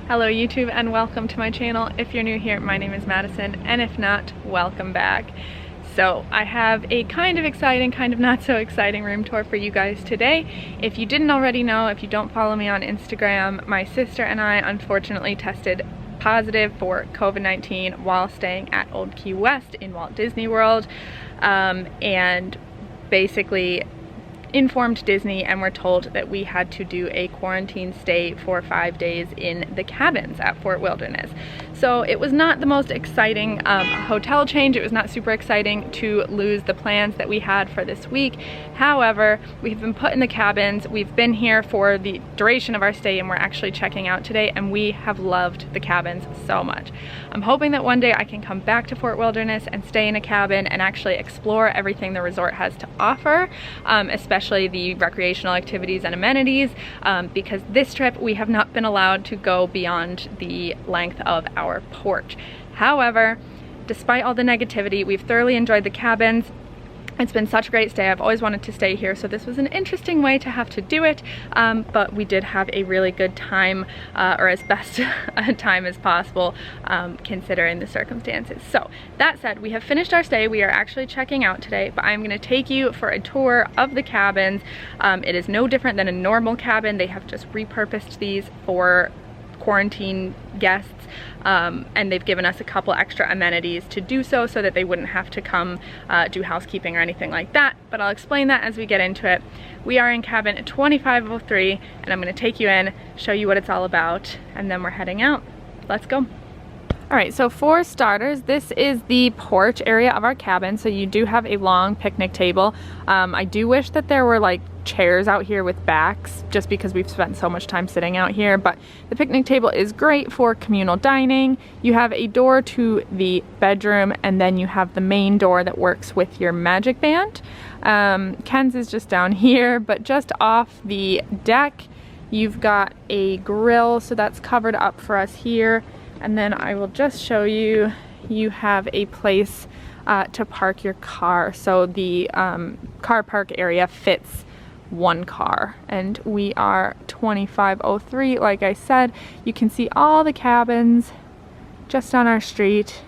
Hello YouTube and welcome to my channel. If you're new here, my name is Madison, and if not, welcome back. So I have a kind of exciting, kind of not so exciting room tour for you guys today. If you didn't already know, if you don't follow me on Instagram, my sister and I unfortunately tested positive for COVID-19 while staying at Old Key West in Walt Disney World, and basically informed Disney and were told that we had to do a quarantine stay for 5 days in the cabins at Fort Wilderness. So it was not the most exciting hotel change. It was not super exciting to lose the plans that we had for this week. However, we've been put in the cabins. We've been here for the duration of our stay and we're actually checking out today, and we have loved the cabins so much. I'm hoping that one day I can come back to Fort Wilderness and stay in a cabin and actually explore everything the resort has to offer, especially the recreational activities and amenities, because this trip we have not been allowed to go beyond the length of our porch. However, despite all the negativity, we've thoroughly enjoyed the cabins. It's been such a great stay. I've always wanted to stay here, so this was an interesting way to have to do it, but we did have a really good time, or as best a time as possible, considering the circumstances. So that said, we have finished our stay. We are actually checking out today, but I'm going to take you for a tour of the cabins. It is no different than a normal cabin. They have just repurposed these for quarantine guests, and they've given us a couple extra amenities to do so that they wouldn't have to come do housekeeping or anything like that, but I'll explain that as we get into it. We are in cabin 2503 and I'm going to take you in, show you what it's all about, and then we're heading out. Let's go. Alright, so for starters, this is the porch area of our cabin, so you do have a long picnic table. I do wish that there were like chairs out here with backs, just because we've spent so much time sitting out here, but the picnic table is great for communal dining. You have a door to the bedroom, and then you have the main door that works with your magic band. Ken's is just down here, but just off the deck, you've got a grill, so that's covered up for us here. And then I will just show you, you have a place to park your car. So the car park area fits one car, and we are 2503. Like I said, you can see all the cabins just on our street,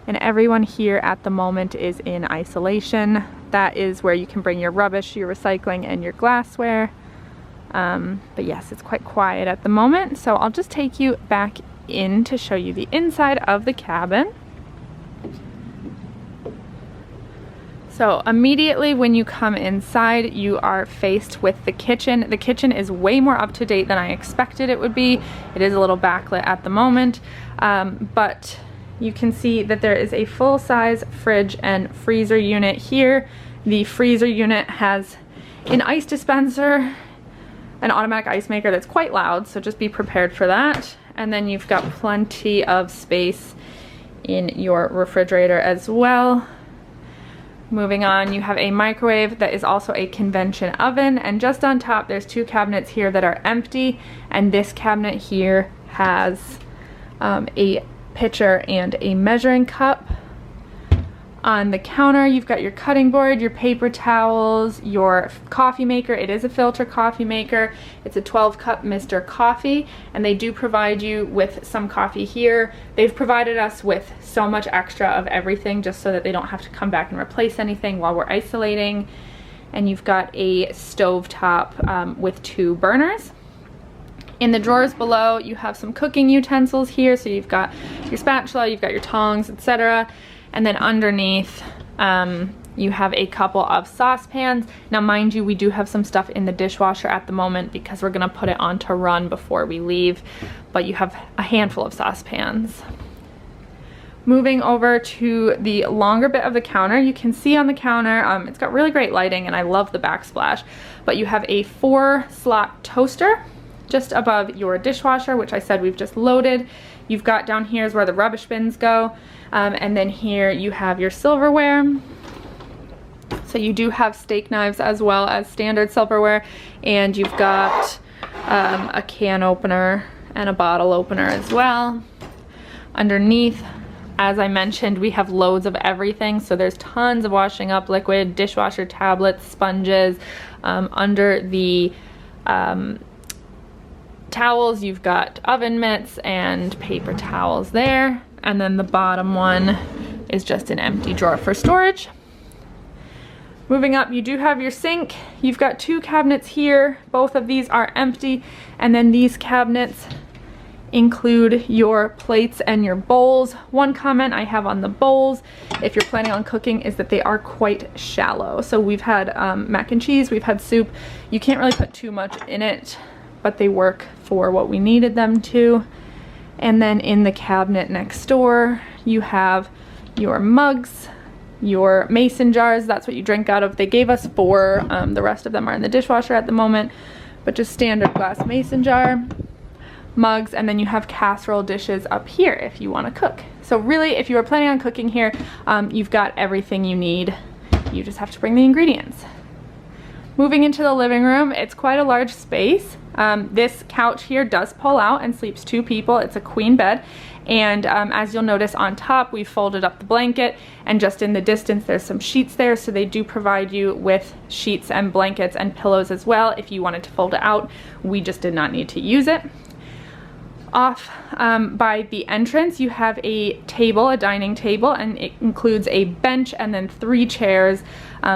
and everyone here at the moment is in isolation. That is where you can bring your rubbish, your recycling, and your glassware. But yes, it's quite quiet at the moment, so I'll just take you back in to show you the inside of the cabin. So immediately when you come inside, you are faced with the kitchen. The kitchen is way more up to date than I expected it would be. It is a little backlit at the moment, but you can see that there is a full-size fridge and freezer unit here. The freezer unit has an ice dispenser, an automatic ice maker that's quite loud, so just be prepared for that. And then you've got plenty of space in your refrigerator as well. Moving on, you have a microwave that is also a convention oven, and just on top there's two cabinets here that are empty, and this cabinet here has a pitcher and a measuring cup. On the counter, you've got your cutting board, your paper towels, your coffee maker. It is a filter coffee maker. It's a 12-cup Mr. Coffee, and they do provide you with some coffee here. They've provided us with so much extra of everything just so that they don't have to come back and replace anything while we're isolating. And you've got a stovetop with 2 burners. In the drawers below, you have some cooking utensils here. So you've got your spatula, you've got your tongs, etc. And then underneath, you have a couple of saucepans. Now mind you, we do have some stuff in the dishwasher at the moment because we're gonna put it on to run before we leave, but you have a handful of saucepans. Moving over to the longer bit of the counter, you can see on the counter, it's got really great lighting and I love the backsplash, but you have a 4-slot toaster just above your dishwasher, which I said we've just loaded. You've got down here is where the rubbish bins go, and then here you have your silverware. So you do have steak knives as well as standard silverware, and you've got a can opener and a bottle opener as well. Underneath, as I mentioned, we have loads of everything, so there's tons of washing up liquid, dishwasher tablets, sponges. Under the towels, you've got oven mitts and paper towels there. And then the bottom one is just an empty drawer for storage. Moving up, you do have your sink. You've got 2 cabinets here. Both of these are empty. And then these cabinets include your plates and your bowls. One comment I have on the bowls, if you're planning on cooking, is that they are quite shallow. So we've had mac and cheese, we've had soup. You can't really put too much in it, but they work for what we needed them to. And then in the cabinet next door, you have your mugs, your mason jars. That's what you drink out of. They gave us 4. The rest of them are in the dishwasher at the moment, but just standard glass mason jar, mugs, and then you have casserole dishes up here if you want to cook. So really, if you are planning on cooking here, you've got everything you need. You just have to bring the ingredients. Moving into the living room, it's quite a large space. This couch here does pull out and sleeps 2 people. It's a queen bed. And as you'll notice on top, we folded up the blanket, and just in the distance there's some sheets there, so they do provide you with sheets and blankets and pillows as well if you wanted to fold it out. We just did not need to use it. Off by the entrance, you have a table, a dining table, and it includes a bench and then 3 chairs,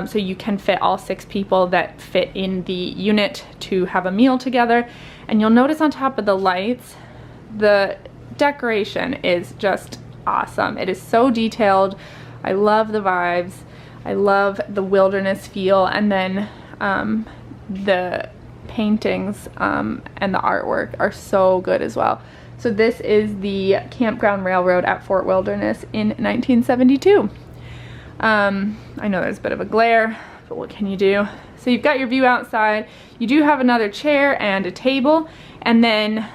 so you can fit all 6 people that fit in the unit to have a meal together. And you'll notice on top of the lights, the decoration is just awesome. It is so detailed. I love the vibes. I love the wilderness feel, and then the paintings and the artwork are so good as well. So this is the Campground Railroad at Fort Wilderness in 1972. I know there's a bit of a glare, but what can you do? So you've got your view outside. You do have another chair and a table, and then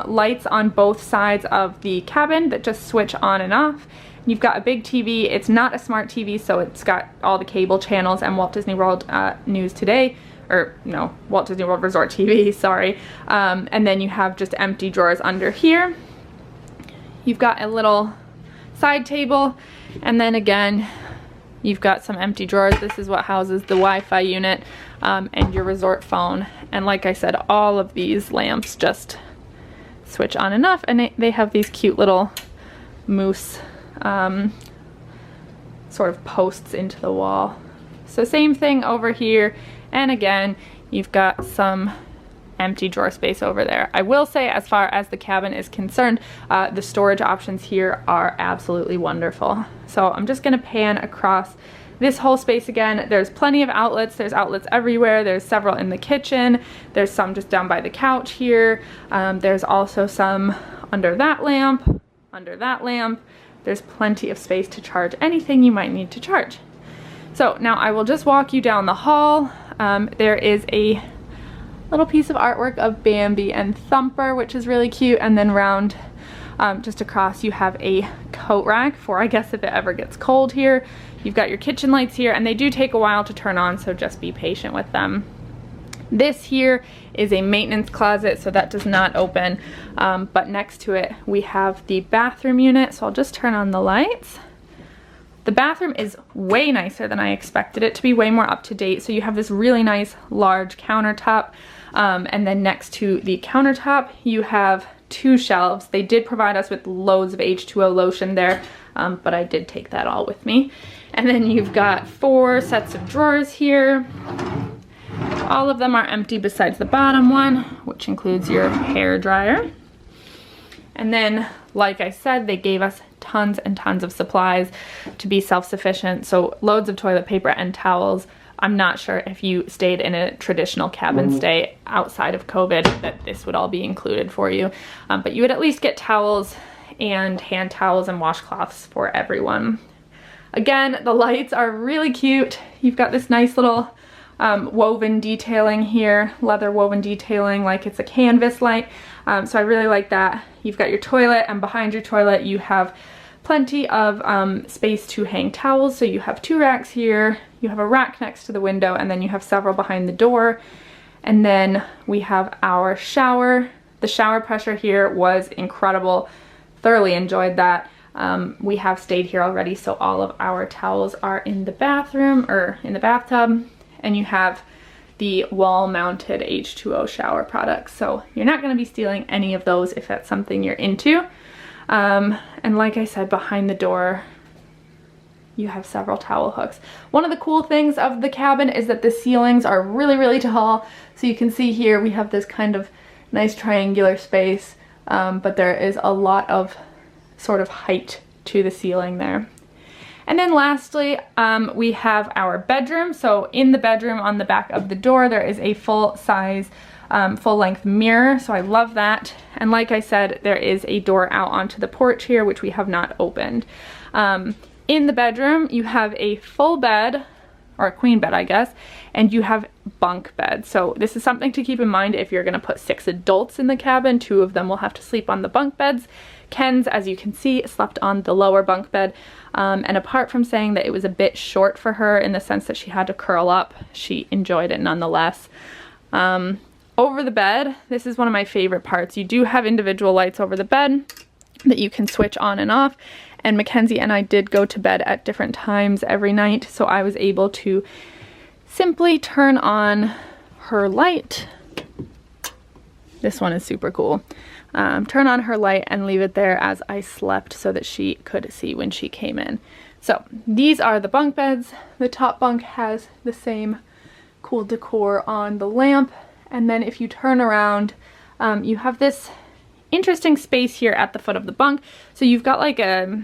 lights on both sides of the cabin that just switch on and off. You've got a big TV. It's not a smart TV, so it's got all the cable channels and Walt Disney World News Today, or no, Walt Disney World Resort TV, sorry. And then you have just empty drawers under here. You've got a little side table, and then again, you've got some empty drawers. This is what houses the Wi-Fi unit and your resort phone. And like I said, all of these lamps just switch on and off, and they have these cute little moose sort of posts into the wall. So same thing over here, and again, you've got some empty drawer space over there. I will say, as far as the cabin is concerned, the storage options here are absolutely wonderful. So I'm just gonna pan across this whole space again. There's plenty of outlets. There's outlets everywhere. There's several in the kitchen. There's some just down by the couch here. There's also some under that lamp, under that lamp. There's plenty of space to charge anything you might need to charge. So now I will just walk you down the hall. There is a little piece of artwork of Bambi and Thumper, which is really cute, and then round just across you have a coat rack for, I guess, if it ever gets cold here. You've got your kitchen lights here, and they do take a while to turn on, so just be patient with them. This here is a maintenance closet, so that does not open, but next to it we have the bathroom unit, so I'll just turn on the lights. The bathroom is way nicer than I expected it to be, way more up to date. So you have this really nice large countertop, and then next to the countertop you have 2 shelves. They did provide us with loads of H2O lotion there, but I did take that all with me. And then you've got 4 sets of drawers here. All of them are empty besides the bottom one, which includes your hair dryer. And then, like I said, they gave us tons and tons of supplies to be self-sufficient. So loads of toilet paper and towels. I'm not sure if you stayed in a traditional cabin stay outside of COVID that this would all be included for you. But you would at least get towels and hand towels and washcloths for everyone. Again, the lights are really cute. You've got this nice little woven detailing here, leather woven detailing like it's a canvas light. So I really like that. You've got your toilet, and behind your toilet you have plenty of space to hang towels. So you have 2 racks here, you have a rack next to the window, and then you have several behind the door. And then we have our shower. The shower pressure here was incredible. Thoroughly enjoyed that. We have stayed here already, so all of our towels are in the bathroom, or in the bathtub. And you have the wall-mounted H2O shower products. So you're not going to be stealing any of those if that's something you're into. And like I said, behind the door, you have several towel hooks. One of the cool things of the cabin is that the ceilings are really, really tall. So you can see here we have this kind of nice triangular space, but there is a lot of sort of height to the ceiling there. And then lastly, we have our bedroom. So in the bedroom on the back of the door, there is a full-size, full-length mirror. So I love that. And like I said, there is a door out onto the porch here, which we have not opened. In the bedroom, you have a full bed, or a queen bed, I guess, and you have bunk beds. So this is something to keep in mind if you're gonna put 6 adults in the cabin. 2 of them will have to sleep on the bunk beds. Ken's, as you can see, slept on the lower bunk bed. And apart from saying that it was a bit short for her in the sense that she had to curl up, she enjoyed it nonetheless. Over the bed, this is one of my favorite parts. You do have individual lights over the bed that you can switch on and off. And Mackenzie and I did go to bed at different times every night, so I was able to simply turn on her light. This one is super cool. Turn on her light and leave it there as I slept so that she could see when she came in. So these are the bunk beds. The top bunk has the same cool decor on the lamp. And then if you turn around, you have this interesting space here at the foot of the bunk. So you've got like a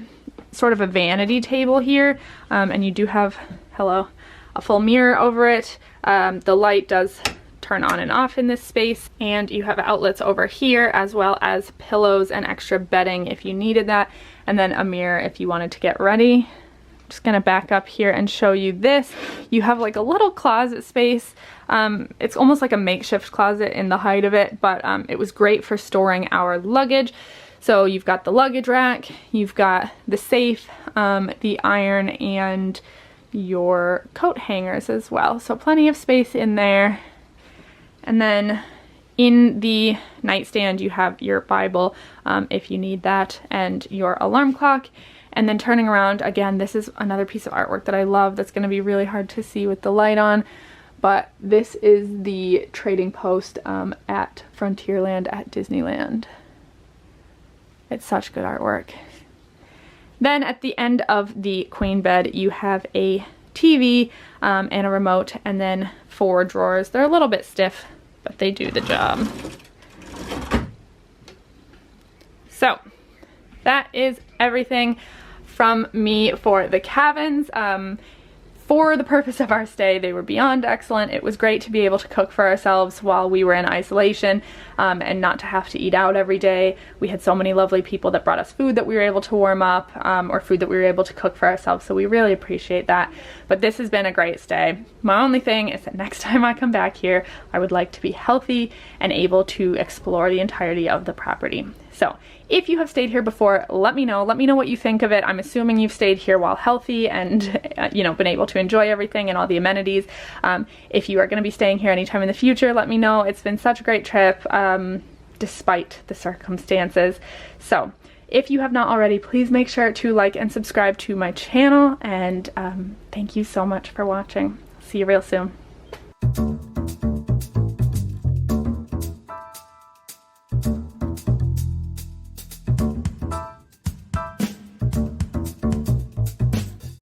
sort of a vanity table here, and you do have, hello, a full mirror over it. The light does turn on and off in this space, and you have outlets over here as well as pillows and extra bedding if you needed that, and then a mirror if you wanted to get ready. Just gonna back up here and show you this. You have like a little closet space. It's almost like a makeshift closet in the height of it, but it was great for storing our luggage. So you've got the luggage rack, you've got the safe, the iron, and your coat hangers as well. So plenty of space in there. And then in the nightstand you have your Bible if you need that, and your alarm clock. And then turning around, again, this is another piece of artwork that I love that's going to be really hard to see with the light on, but this is the trading post at Frontierland at Disneyland. It's such good artwork. Then at the end of the queen bed, you have a TV and a remote, and then 4 drawers. They're a little bit stiff, but they do the job. So that is everything from me for the cabins. For the purpose of our stay, they were beyond excellent. It was great to be able to cook for ourselves while we were in isolation, and not to have to eat out every day. We had so many lovely people that brought us food that we were able to warm up, or food that we were able to cook for ourselves, so we really appreciate that. But this has been a great stay. My only thing is that next time I come back here, I would like to be healthy and able to explore the entirety of the property. So if you have stayed here before, let me know what you think of it. I'm assuming you've stayed here while healthy and you know, been able to enjoy everything and all the amenities. If you are going to be staying here anytime in the future, let me know. It's been such a great trip despite the circumstances. So if you have not already, please make sure to like and subscribe to my channel, and thank you so much for watching. See you real soon.